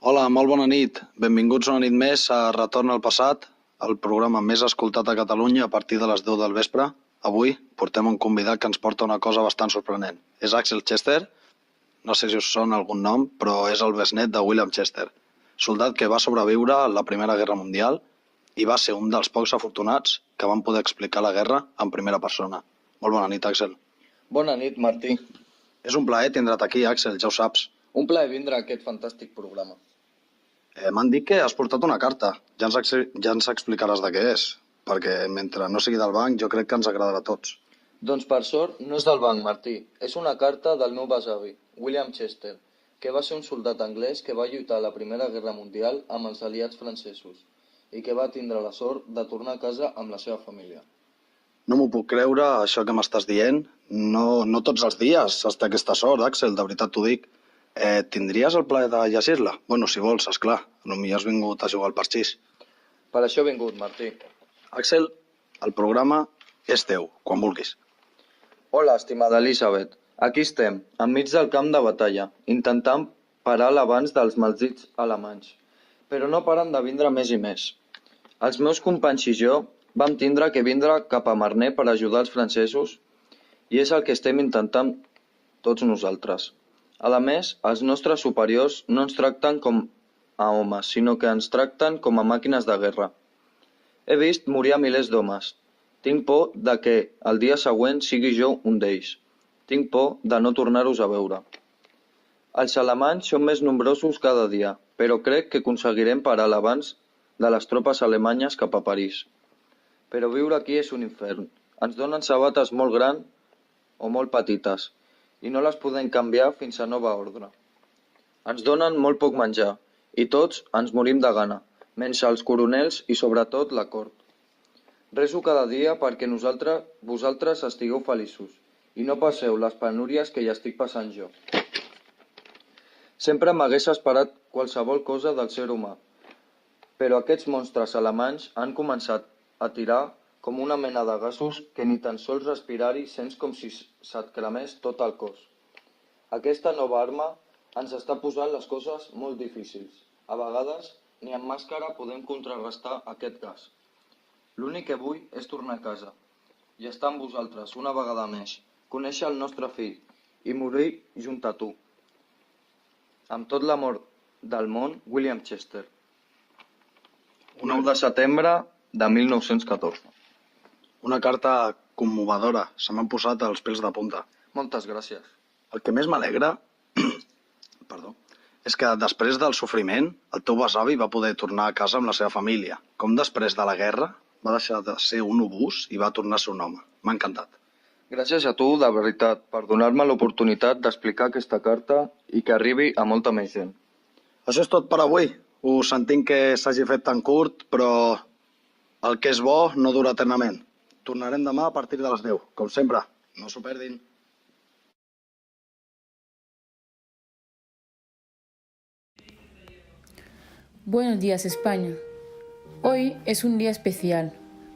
Hola, molt bona nit. Benvinguts una nit més a Retorn al Passat, el programa més escoltat a Catalunya a partir de les 10 del vespre. Avui portem un convidat que ens porta una cosa bastant sorprenent. És Axel Chester, no sé si us sona algun nom, però és el besnet de William Chester, soldat que va sobreviure a la Primera Guerra Mundial i va ser un dels pocs afortunats que van poder explicar la guerra en primera persona. Molt bona nit, Axel. Bona nit, Martí. És un plaer tindre't aquí, Axel, ja ho saps. Un plaer vindre a aquest fantàstic programa. M'han dit que has portat una carta. Ja ens explicaràs de què és, perquè mentre no sigui del banc jo crec que ens agradarà a tots. Doncs per sort no és del banc, Martí. És una carta del meu besavi, William Chester, que va ser un soldat anglès que va lluitar a la Primera Guerra Mundial amb els aliats francesos i que va tindre la sort de tornar a casa amb la seva família. No m'ho puc creure, això que m'estàs dient. No tots els dies has té aquesta sort, Axel, de veritat t'ho dic. Tindries el plaer de llegir-la? Bueno, si vols, esclar. Potser has vingut a jugar al parxís. Per això he vingut, Martí. Axel, el programa és teu, quan vulguis. Hola, estimada Elisabet. Aquí estem, enmig del camp de batalla, intentant parar l'avanç dels maldits alemanys. Però no paren de vindre més i més. Els meus companys i jo vam tindre que vindre cap a Marne per ajudar els francesos i és el que estem intentant tots nosaltres. A més, els nostres superiors no ens tracten com a homes, sinó que ens tracten com a màquines de guerra. He vist morir a milers d'homes. Tinc por de que el dia següent sigui jo un d'ells. Tinc por de no tornar-los a veure. Els alemanys són més nombrosos cada dia, però crec que aconseguirem parar l'avanç de les tropes alemanyes cap a París. Però viure aquí és un infern. Ens donen sabates molt grans o molt petites, i no les podem canviar fins a nova ordre. Ens donen molt poc menjar, i tots ens morim de gana, menys els coronels i sobretot la cort. Reso cada dia perquè vosaltres estigueu feliços, i no passeu les penúries que hi estic passant jo. Sempre m'hagués esperat qualsevol cosa del ser humà, però aquests monstres alemanys han començat a tirar com una mena de gasos que ni tan sols respirar-hi sents com si se't cremés tot el cos. Aquesta nova arma ens està posant les coses molt difícils. A vegades, ni amb màscara podem contrarrestar aquest gas. L'únic que vull és tornar a casa i estar amb vosaltres una vegada més, conèixer el nostre fill i morir junt a tu. Amb tot l'amor del món, William Chester. 9 de setembre de 1914. Una carta commovedora. Se m'han posat els pèls de punta. Moltes gràcies. El que més m'alegra és que després del sofriment el teu besavi va poder tornar a casa amb la seva família. Com després de la guerra va deixar de ser un obús i va tornar a ser un home. M'ha encantat. Gràcies a tu, de veritat, per donar-me l'oportunitat d'explicar aquesta carta i que arribi a molta més gent. Això és tot per avui. Ho sentim que s'hagi fet tan curt, però el que és bo no dura eternament. Tornarem demà a partir de les 10, com sempre. No s'ho perdin. Buenos días, España. Hoy es un día especial.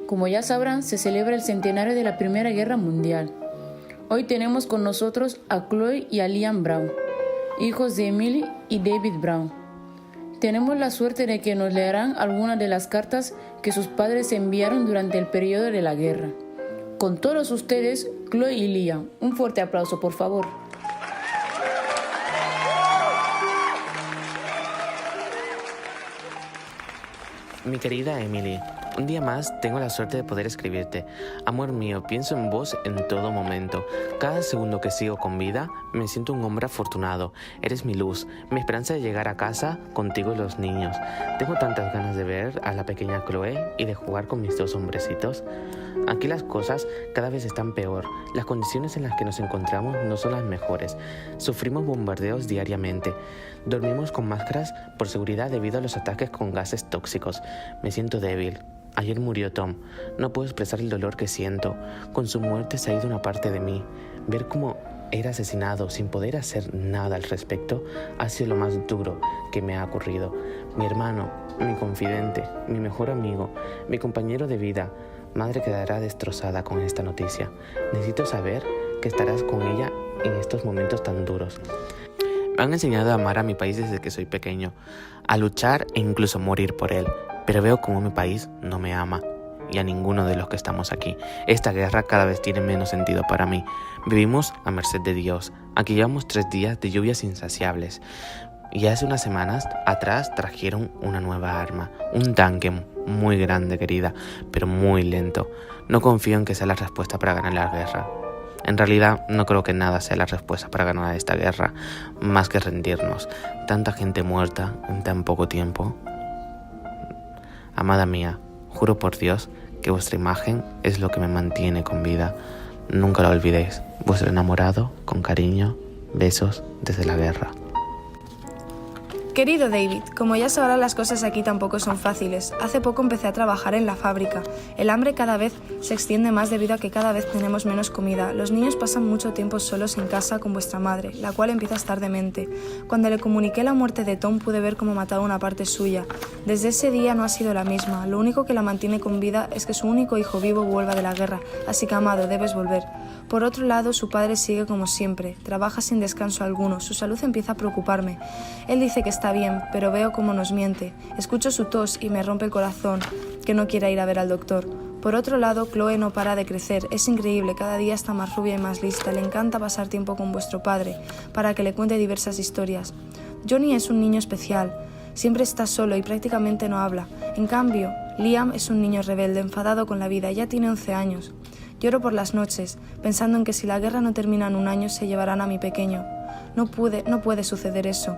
Como ya sabrán, se celebra el centenario de la Primera Guerra Mundial. Hoy tenemos con nosotros a Chloe y a Liam Brown, hijos de Emily y David Brown. Tenemos la suerte de que nos leerán algunas de las cartas que sus padres enviaron durante el periodo de la guerra. Con todos ustedes, Chloe y Liam. Un fuerte aplauso, por favor. Mi querida Emily, un día más tengo la suerte de poder escribirte. Amor mío, pienso en vos en todo momento. Cada segundo que sigo con vida, me siento un hombre afortunado. Eres mi luz, mi esperanza de llegar a casa contigo y los niños. Tengo tantas ganas de ver a la pequeña Chloe y de jugar con mis 2 hombrecitos. Aquí las cosas cada vez están peor. Las condiciones en las que nos encontramos no son las mejores. Sufrimos bombardeos diariamente. Dormimos con máscaras por seguridad debido a los ataques con gases tóxicos. Me siento débil. Ayer murió Tom. No puedo expresar el dolor que siento. Con su muerte se ha ido una parte de mí. Ver cómo era asesinado sin poder hacer nada al respecto ha sido lo más duro que me ha ocurrido. Mi hermano, mi confidente, mi mejor amigo, mi compañero de vida. Madre quedará destrozada con esta noticia. Necesito saber que estarás con ella en estos momentos tan duros. Me han enseñado a amar a mi país desde que soy pequeño, a luchar e incluso morir por él, pero veo como mi país no me ama, y a ninguno de los que estamos aquí. Esta guerra cada vez tiene menos sentido para mí. Vivimos a merced de Dios. Aquí llevamos 3 días de lluvias insaciables, y hace unas semanas atrás trajeron una nueva arma, un tanque muy grande, querida, pero muy lento. No confío en que sea la respuesta para ganar la guerra. En realidad, no creo que nada sea la respuesta para ganar esta guerra, más que rendirnos. Tanta gente muerta en tan poco tiempo. Amada mía, juro por Dios que vuestra imagen es lo que me mantiene con vida. Nunca lo olvidéis. Vuestro enamorado, con cariño, besos desde la guerra. Querido David, como ya sabrás, las cosas aquí tampoco son fáciles. Hace poco empecé a trabajar en la fábrica. El hambre cada vez se extiende más debido a que cada vez tenemos menos comida. Los niños pasan mucho tiempo solos en casa con vuestra madre, la cual empieza a estar demente. Cuando le comuniqué la muerte de Tom, pude ver cómo mataba una parte suya. Desde ese día no ha sido la misma. Lo único que la mantiene con vida es que su único hijo vivo vuelva de la guerra. Así que, amado, debes volver. Por otro lado, su padre sigue como siempre. Trabaja sin descanso alguno. Su salud empieza a preocuparme. Él dice que está bien, pero veo cómo nos miente. Escucho su tos y me rompe el corazón que no quiera ir a ver al doctor. Por otro lado, Chloe no para de crecer. Es increíble, cada día está más rubia y más lista. Le encanta pasar tiempo con vuestro padre para que le cuente diversas historias. Johnny es un niño especial. Siempre está solo y prácticamente no habla. En cambio, Liam es un niño rebelde, enfadado con la vida. Ya tiene 11 años. Lloro por las noches, pensando en que si la guerra no termina en un año, se llevarán a mi pequeño. No puede suceder eso.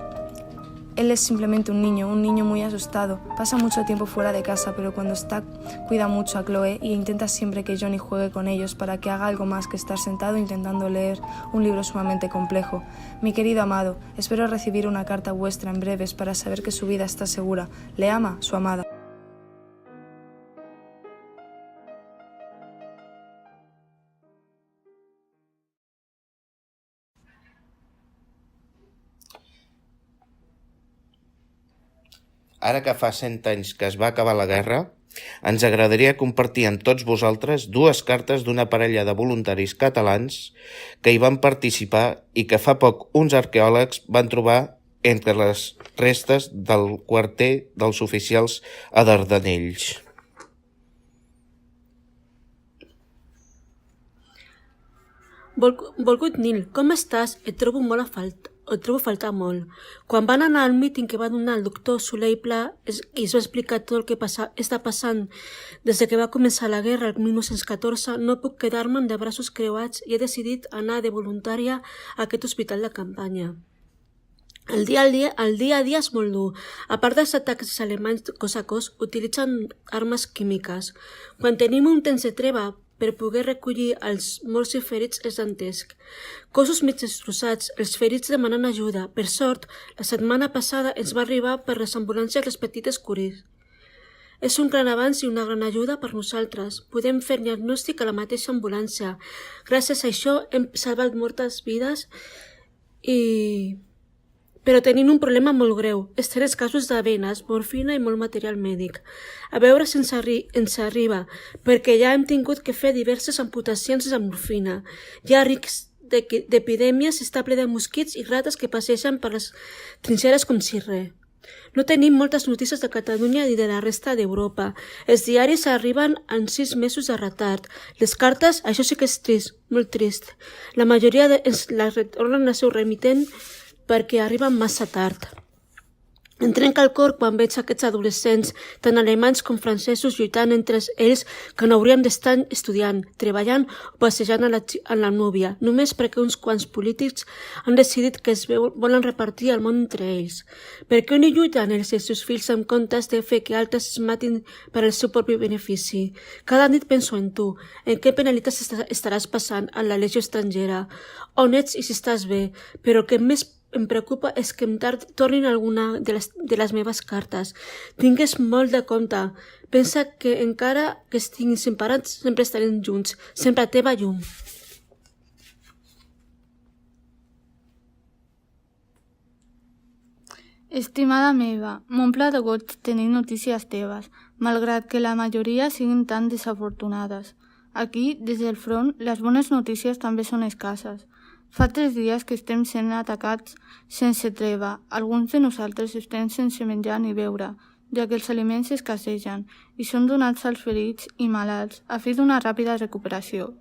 Él es simplemente un niño muy asustado. Pasa mucho tiempo fuera de casa, pero cuando está, cuida mucho a Chloe e intenta siempre que Johnny juegue con ellos para que haga algo más que estar sentado intentando leer un libro sumamente complejo. Mi querido amado, espero recibir una carta vuestra en breves para saber que su vida está segura. Le ama, su amada. Ara que fa 100 anys que es va acabar la guerra, ens agradaria compartir amb tots vosaltres 2 cartes d'una parella de voluntaris catalans que hi van participar i que fa poc uns arqueòlegs van trobar entre les restes del quarter dels oficials a Dardanells. Volgut Nil, com estàs? Et trobo a faltar molt. Quan van anar al míting que va donar el doctor Soler i Pla i es va explicar tot el que està passant des que va començar la guerra el 1914, no puc quedar-me'n de braços creuats i he decidit anar de voluntària a aquest hospital de campanya. El dia a dia és molt dur. A part dels atacs alemanys cos a cos, utilitzen armes químiques. Quan tenim un temps de treva per poder recollir els morts i ferits és dantesc. Cossos mig destrossats, els ferits demanen ajuda. Per sort, la setmana passada ens va arribar per les ambulàncies les petites curis. És un gran avanç i una gran ajuda per nosaltres. Podem fer diagnòstic a la mateixa ambulància. Gràcies a això hem salvat moltes vides però tenint un problema molt greu. Estem escassos de venes, morfina i molt material mèdic. A veure si ens arriba, perquè ja hem tingut que fer diverses amputacions de morfina. Hi ha risc d'epidèmies, està ple de mosquits i rates que passegen per les trinxeres com si res. No tenim moltes notícies de Catalunya i de la resta d'Europa. Els diaris arriben en 6 mesos de retard. Les cartes, això sí que és trist, molt trist. La majoria les retornen al seu remitent perquè arriben massa tard. Em trenca el cor quan veig aquests adolescents, tant alemanys com francesos, lluitant entre ells que no hauríem d'estar estudiant, treballant o passejant a la núvia, només perquè uns quants polítics han decidit que es volen repartir el món entre ells. Per què no lluiten ells i els seus fills en comptes de fer que altres es matin per al seu propi benefici? Cada nit penso en tu, en què penalitats estaràs passant en la legió estrangera, on ets i si estàs bé, però el que més em preocupa és que em tornin alguna de les meves cartes. Tingues molt de compte. Pensa que encara que estiguin separats, sempre estarem junts. Sempre teva llum. Estimada meva, m'omple de goig tenir notícies teves. malgrat que la majoria siguin tan desafortunades. Aquí, des del front, les bones notícies també són escasses. Fa 3 dies que estem sent atacats sense treva. Alguns de nosaltres estem sense menjar ni beure, ja que els aliments escassegen i són donats als ferits i malalts a fi d'una ràpida recuperació.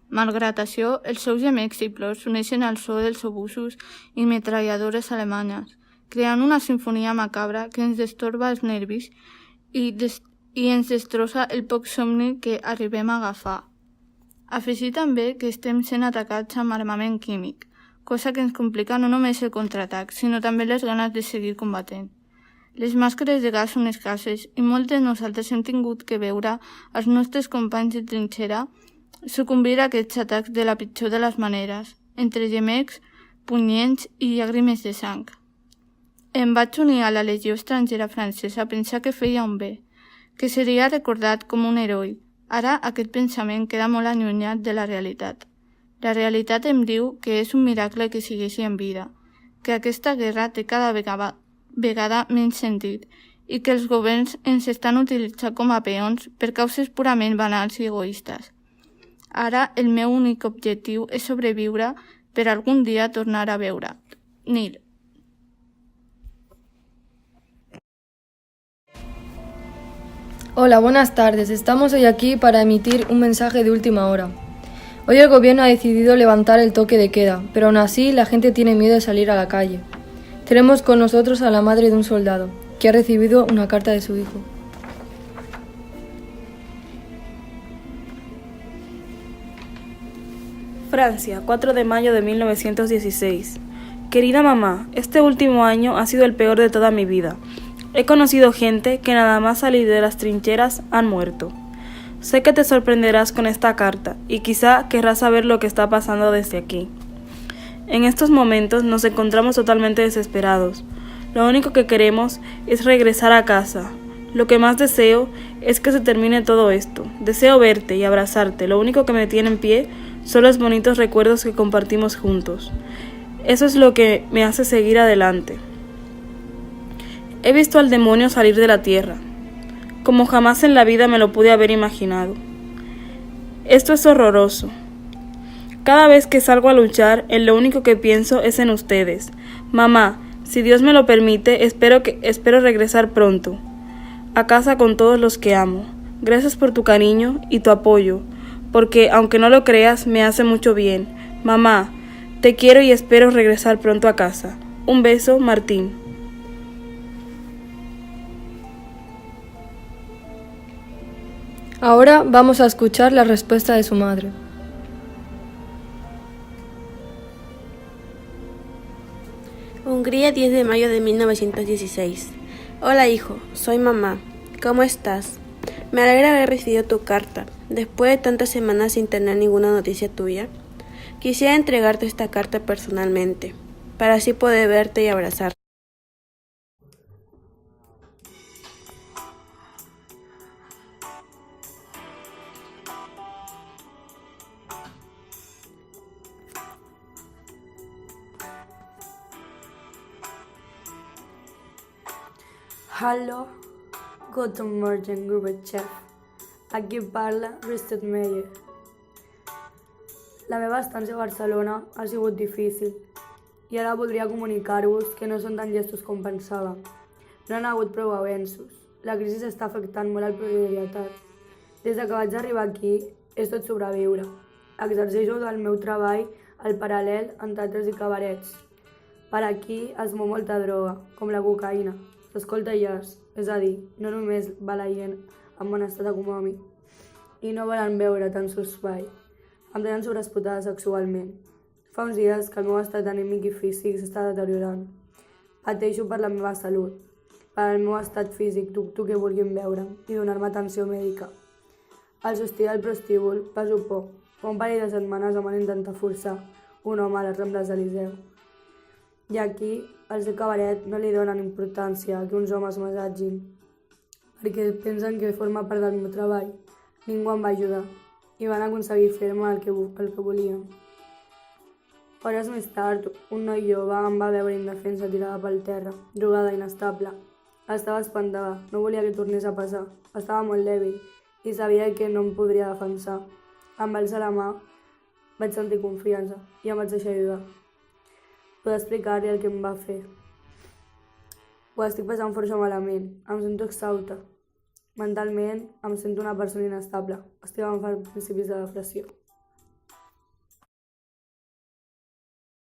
Malgrat això, els seus gemecs i plors s'uneixen al so dels obusos i metralladores alemanyes, creant una sinfonia macabra que ens destorba els nervis i ens destrossa el poc somni que arribem a agafar. Afegir també que estem sent atacats amb armament químic, cosa que ens complica no només el contraatac, sinó també les ganes de seguir combatent. Les màscares de gas són escasses i molts de nosaltres hem tingut que veure els nostres companys de trinxera sucumbir a aquests atacs de la pitjor de les maneres, entre gemecs, punyents i llàgrimes de sang. Em vaig unir a la Legió Estrangera Francesa a pensar que feia un bé, que seria recordat com un heroi. Ara aquest pensament queda molt allunyat de la realitat. La realitat em diu que és un miracle que segueixi en vida, que aquesta guerra té cada vegada menys sentit i que els governs ens estan utilitzant com a peons per causes purament banals i egoistes. Ara el meu únic objectiu és sobreviure per algun dia tornar a veure. Nil. Hola, buenas tardes. Estamos hoy aquí para emitir un mensaje de última hora. Hoy el gobierno ha decidido levantar el toque de queda, pero aún así la gente tiene miedo de salir a la calle. Tenemos con nosotros a la madre de un soldado, que ha recibido una carta de su hijo. Francia, 4 de mayo de 1916. Querida mamá, este último año ha sido el peor de toda mi vida. He conocido gente que nada más salir de las trincheras han muerto. Sé que te sorprenderás con esta carta y quizá querrás saber lo que está pasando desde aquí. En estos momentos nos encontramos totalmente desesperados. Lo único que queremos es regresar a casa. Lo que más deseo es que se termine todo esto. Deseo verte y abrazarte. Lo único que me tiene en pie son los bonitos recuerdos que compartimos juntos. Eso es lo que me hace seguir adelante. He visto al demonio salir de la tierra, como jamás en la vida me lo pude haber imaginado. Esto es horroroso. Cada vez que salgo a luchar, en lo único que pienso es en ustedes. Mamá, si Dios me lo permite, espero regresar pronto, a casa con todos los que amo. Gracias por tu cariño y tu apoyo, porque aunque no lo creas, me hace mucho bien. Mamá, te quiero y espero regresar pronto a casa. Un beso, Martín. Ahora vamos a escuchar la respuesta de su madre. Hungría, 10 de mayo de 1916. Hola hijo, soy mamá. ¿Cómo estás? Me alegra haber recibido tu carta. Después de tantas semanas sin tener ninguna noticia tuya, quisiera entregarte esta carta personalmente, para así poder verte y abrazarte. Hallo, guten Morgen, Gorbachev. Aquí parla Richard Meyer. La meva estància a Barcelona ha sigut difícil i ara voldria comunicar-vos que no són tan llestos com pensava. No han hagut prou avenços. La crisi està afectant molt al proletariat. Des que vaig arribar aquí és tot sobreviure. Exerceixo del meu treball al paral·lel en teatres i cabarets. Per aquí es mou molta droga, com la cocaïna. S'escolta jazz, és a dir, no només va la gent en bon estat econòmic i no volen veure tant espai. Em tenen sobreexplotada sexualment. Fa uns dies que el meu estat anímic i físic s'està deteriorant. Pateixo per la meva salut, per el meu estat físic, dubto que vulguin veure'm i donar-me atenció mèdica. Al sortir del prostíbul passo por. Fa un parell de setmanes em van intentar forçar un home a les Rambles d'Eliseu. I aquí, els de cabaret no li donen importància que uns homes m'assetgin, perquè pensen que forma part del meu treball. Ningú em va ajudar i van aconseguir fer-me el que volien. Hores més tard, un noi jove em va veure indefensa tirada pel terra, drogada i inestable. Estava espantada, no volia que tornés a passar. Estava molt dèbil i sabia que no em podria defensar. Em va alçar la mà, vaig sentir confiança i em vaig deixar ajudar. Puc explicar-li el que em va fer. Ho estic passant força malament, em sento exhausta. Mentalment em sento una persona inestable. Estic agafant principis de depressió.